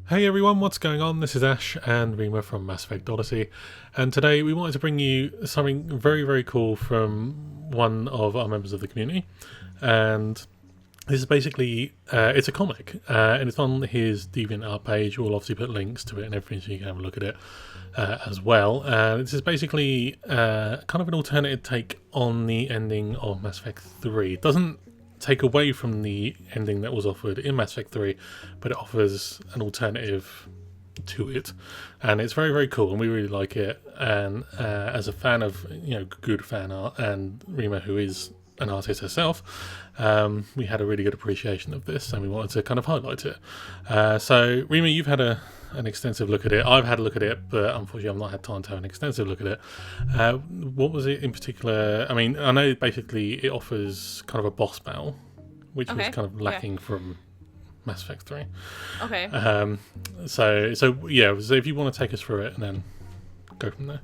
Hey everyone, what's going on? This is Ash and Rima from Mass Effect Odyssey, and today we wanted to bring you something very, very cool from one of our members of the community. And this is basically, it's a comic, and it's on his DeviantArt page. We'll obviously put links to it and everything so you can have a look at it as well. This is basically kind of an alternative take on the ending of Mass Effect 3. It doesn't take away from the ending that was offered in Mass Effect 3, but it offers an alternative to it, and it's very, very cool, and we really like it. And as a fan of good fan art, and Rima, who is an artist herself, we had a really good appreciation of this, and we wanted to kind of highlight it. So Rima, you've had an extensive look at it. I've had a look at it, but unfortunately I've not had time to have an extensive look at it. What was it in particular? I mean, I know basically it offers kind of a boss battle, which was kind of lacking from Mass Effect 3. Okay. So if you want to take us through it and then go from there.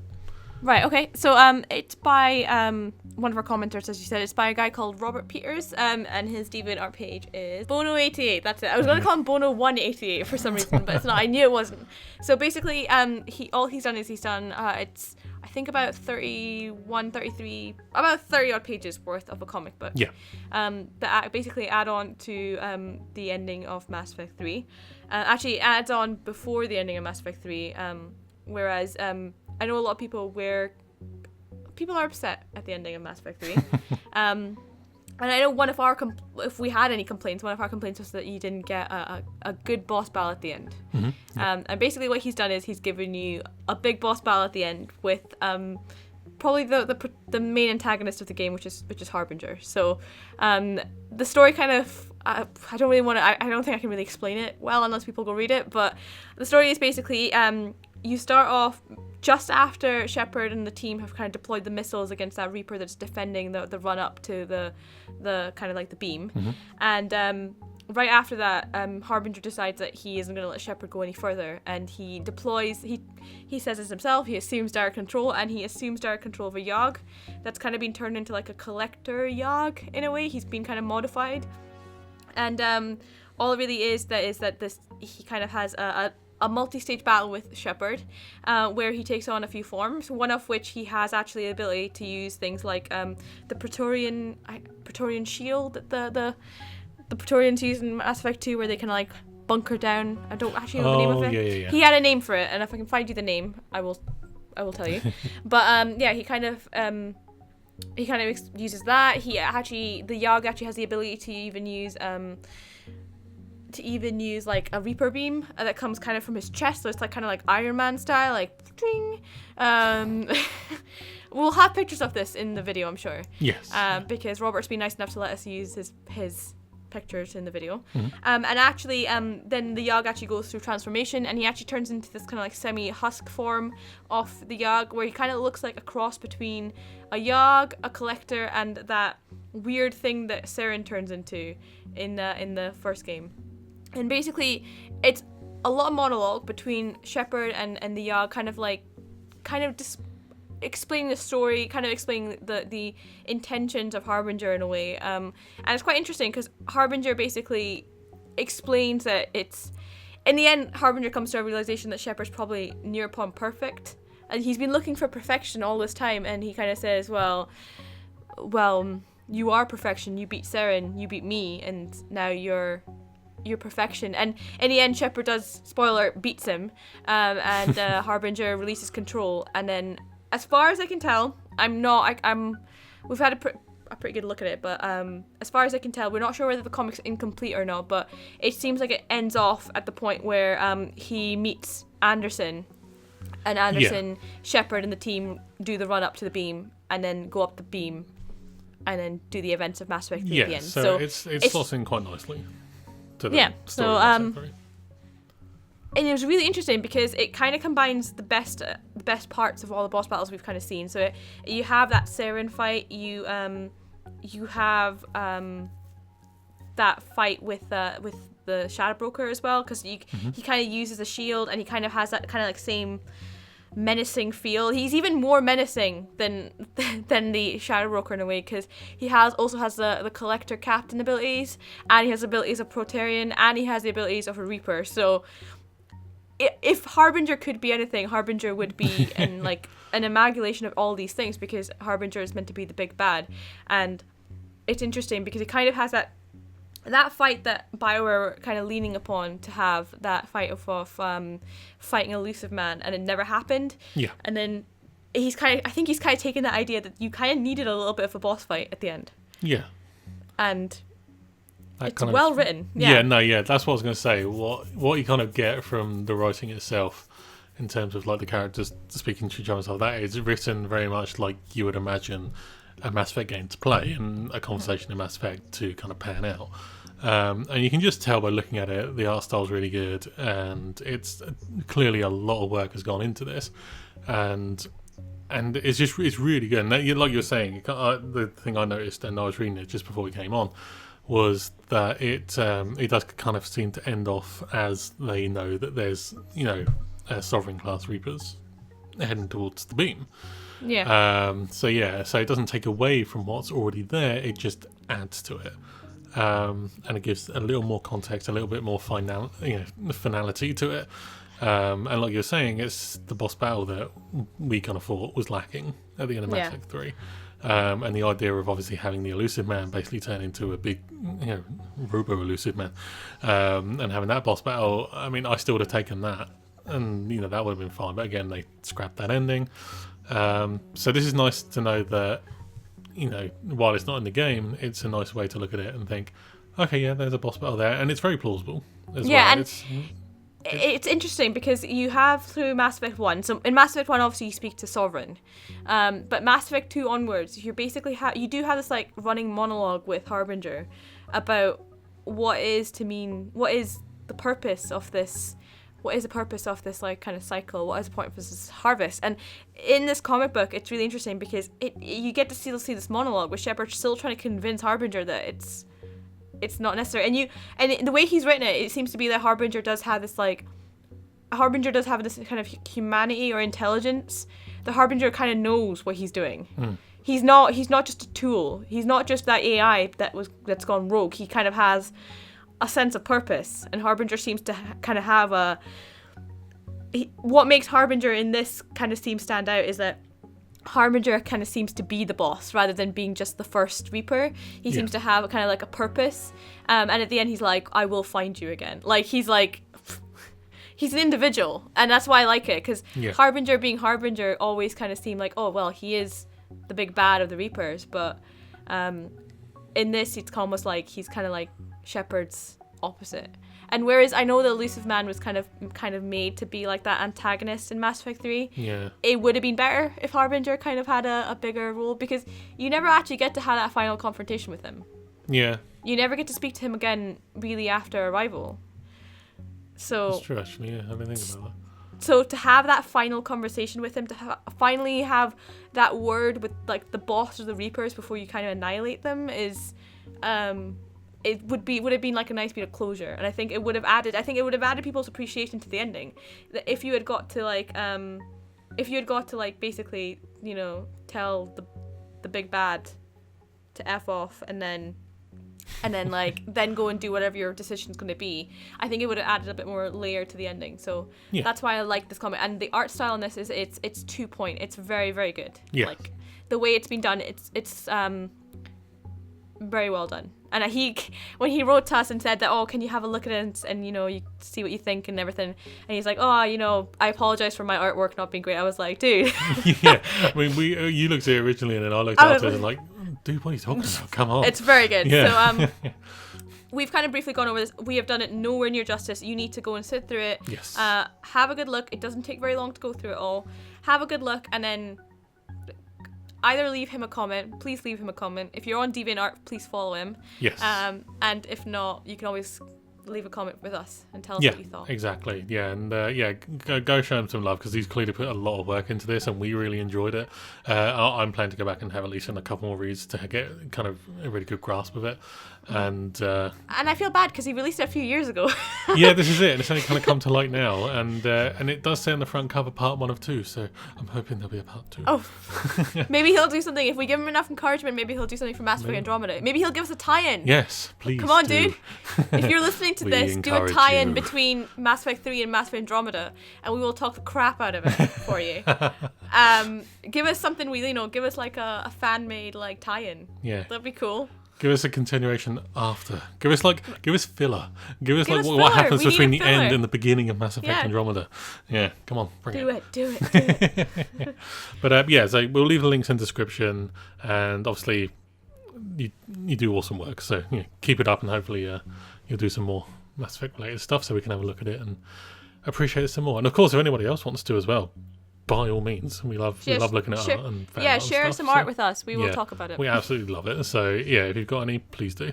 Right, okay. So it's by one of our commenters, as you said. It's by a guy called Robert Peters, and his DeviantArt page is Bono88. That's it. I was going to call him Bono188 for some reason, but it's not. I knew it wasn't. So basically, he's done it's I think about 31, 33, about 30 odd pages worth of a comic book. Yeah. That basically add on to the ending of Mass Effect 3. Actually, it adds on before the ending of Mass Effect 3. Whereas I know a lot of people are upset at the ending of Mass Effect 3. And I know if we had any complaints, one of our complaints was that you didn't get a good boss battle at the end. Mm-hmm. Yeah. And basically what he's done is he's given you a big boss battle at the end with probably the main antagonist of the game, which is Harbinger. So the story kind of, I don't really want to, I don't think I can really explain it well unless people go read it, but the story is basically you start off just after Shepard and the team have kind of deployed the missiles against that Reaper that's defending the run up to the kind of like the beam. Mm-hmm. And right after that, Harbinger decides that he isn't going to let Shepard go any further, and he deploys, he says it himself, he assumes direct control, and he assumes direct control of a Yogg that's kind of been turned into like a collector Yogg in a way. He's been kind of modified. And all it really is that this, he kind of has a multi-stage battle with Shepard, where he takes on a few forms, one of which he has actually the ability to use things like the Praetorian shield that the Praetorians use in Mass Effect 2, where they can like bunker down. I don't actually know the name of it. Yeah. He had a name for it, and if I can find you the name, I will tell you. But he kind of uses that. The Yogg actually has the ability to even use like a Reaper beam that comes kind of from his chest, so it's like kind of like Iron Man style, like ding. We'll have pictures of this in the video, I'm sure. Yes. Because Robert's been nice enough to let us use his pictures in the video. Mm-hmm. And actually, then the Yogg actually goes through transformation, and he actually turns into this kind of like semi-husk form of the Yogg, where he kind of looks like a cross between a Yogg, a collector, and that weird thing that Saren turns into in the first game. And basically, it's a lot of monologue between Shepard and the Yogg, kind of just explaining the story, kind of explaining the intentions of Harbinger in a way. And it's quite interesting because Harbinger basically explains that it's, in the end, Harbinger comes to a realization that Shepard's probably near upon perfect, and he's been looking for perfection all this time. And he kind of says, well, you are perfection. You beat Saren, you beat me, and now you're perfection. And in the end, Shepard does, spoiler, beats him, and Harbinger releases control. And then, as far as I can tell, we've had a pretty good look at it, but as far as I can tell, we're not sure whether the comic's incomplete or not, but it seems like it ends off at the point where he meets Anderson, and Anderson, Shepard, and the team do the run up to the beam, and then go up the beam, and then do the events of Mass Effect 3 at the end. So it slots in quite nicely to the story of Mass Effect 3. And it was really interesting because it kind of combines the best parts of all the boss battles we've kind of seen. So you have that Saren fight, you have that fight with the Shadow Broker as well, because he kind of uses a shield, and he kind of has that kind of like same menacing feel. He's even more menacing than the Shadow Broker in a way, because he also has the Collector Captain abilities, and he has abilities of Praetorian, and he has the abilities of a Reaper. So if Harbinger could be anything, Harbinger would be in like an amalgamation of all these things, because Harbinger is meant to be the big bad. And it's interesting because it kind of has that fight that BioWare were kind of leaning upon to have, that fight of fighting Elusive Man, and it never happened. Yeah. And then I think he's kind of taken that idea that you kind of needed a little bit of a boss fight at the end. Yeah. And that it's well written. Yeah. That's what I was going to say. What you kind of get from the writing itself, in terms of like the characters speaking to each other and stuff, that is written very much like you would imagine a Mass Effect game to play, and a conversation in Mass Effect to kind of pan out. And you can just tell by looking at it, the art style's really good, and it's clearly a lot of work has gone into this, and it's really good. And that, like you were saying, the thing I noticed, and I was reading it just before we came on, was that it does kind of seem to end off as they know that there's Sovereign class Reapers heading towards the beam. Yeah. So it doesn't take away from what's already there, it just adds to it. And it gives a little more context, a little bit more finality to it. And like you were saying, it's the boss battle that we kind of thought was lacking at the end of Mass Effect 3. And the idea of obviously having the Elusive Man basically turn into a big, robo-elusive man, and having that boss battle, I mean, I still would have taken that. And, that would have been fine. But again, they scrapped that ending. So this is nice to know that, while it's not in the game, it's a nice way to look at it and think, okay, yeah, there's a boss battle there. And it's very plausible as well. And it's interesting because you have through Mass Effect 1, so in Mass Effect 1 obviously you speak to Sovereign, but Mass Effect 2 onwards, you basically you do have this like running monologue with Harbinger about what is the purpose of this like kind of cycle, what is the point of this harvest. And in this comic book it's really interesting because you get to see this monologue with Shepard still trying to convince Harbinger that it's not necessary. And the way he's written it, it seems to be that Harbinger does have this kind of humanity or intelligence. The Harbinger kind of knows what he's doing. He's not just a tool. He's not just that AI that's gone rogue. He kind of has a sense of purpose, and Harbinger seems to kind of have what makes Harbinger in this kind of theme stand out is that Harbinger kind of seems to be the boss rather than being just the first Reaper. He seems to have kind of like a purpose, and at the end he's like, I will find you again. Like he's an individual, and that's why I like it, because Harbinger being Harbinger always kind of seemed like, oh well, he is the big bad of the Reapers, but in this it's almost like he's kind of like Shepard's opposite. And whereas I know the Elusive Man was kind of made to be like that antagonist in Mass Effect 3, it would have been better if Harbinger kind of had a bigger role, because you never actually get to have that final confrontation with him. Yeah. You never get to speak to him again really after Arrival. So that's true, actually. Yeah, I didn't think about that. So to have that final conversation with him, to finally have that word with like the boss of the Reapers before you kind of annihilate them is, it would have been like a nice bit of closure, and I think it would have added people's appreciation to the ending. That if you had got to like basically tell the big bad to F off and then like then go and do whatever your decision's going to be, I think it would have added a bit more layer to the ending. So that's why I like this comic, and the art style in this is it's 2 point. It's very, very good. Like the way it's been done, it's very well done. And when he wrote to us and said that, oh, can you have a look at it and you see what you think and everything, and he's like, oh, I apologize for my artwork not being great. I was like, dude. Yeah, I mean, you looked at it originally, and then I looked at it and like, dude, what are you talking about? Come on. It's very good. Yeah. So we've kind of briefly gone over this. We have done it nowhere near justice. You need to go and sit through it. Yes. Have a good look. It doesn't take very long to go through it all. Have a good look, and then either leave him a comment. Please leave him a comment. If you're on DeviantArt, please follow him. Yes. And if not, you can always leave a comment with us and tell us what you thought. Exactly. Yeah, and go show him some love, because he's clearly put a lot of work into this, and we really enjoyed it. I'm planning to go back and have at least a couple more reads to get kind of a really good grasp of it. And I feel bad because he released it a few years ago. Yeah, this is it. It's only kind of come to light now, and it does say on the front cover part 1 of 2. So I'm hoping there'll be a part 2. Oh, maybe he'll do something if we give him enough encouragement. Maybe he'll do something for Mass Effect Andromeda. Maybe he'll give us a tie-in. Yes, please. Come on, dude. If you're listening into We this, do a encourage tie-in you. between Mass Effect 3 and Mass Effect Andromeda, and we will talk the crap out of it for you. Give us something give us like a fan-made like tie-in. Yeah. That'd be cool. Give us a continuation after. Give us filler. Give us Give like us what filler. happens We need between a the end filler. and the beginning of Mass Effect Yeah. Andromeda. Yeah, come on, bring it. Do it. But yeah, so we'll leave the links in the description, and obviously you do awesome work, so keep it up, and hopefully you'll do some more Mass Effect related stuff so we can have a look at it and appreciate it some more. And of course, if anybody else wants to as well, by all means, we love looking at art and fan art and share stuff, some so art with us. We will yeah, talk about it. we absolutely love it. So yeah, if you've got any, please do.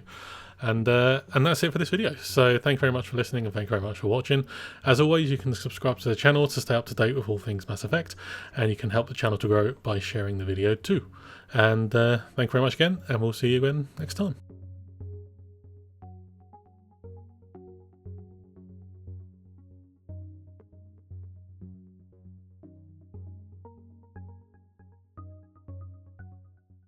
And that's it for this video. So thank you very much for listening, and thank you very much for watching. As always, you can subscribe to the channel to stay up to date with all things Mass Effect, and you can help the channel to grow by sharing the video too. And thank you very much again, and we'll see you again next time.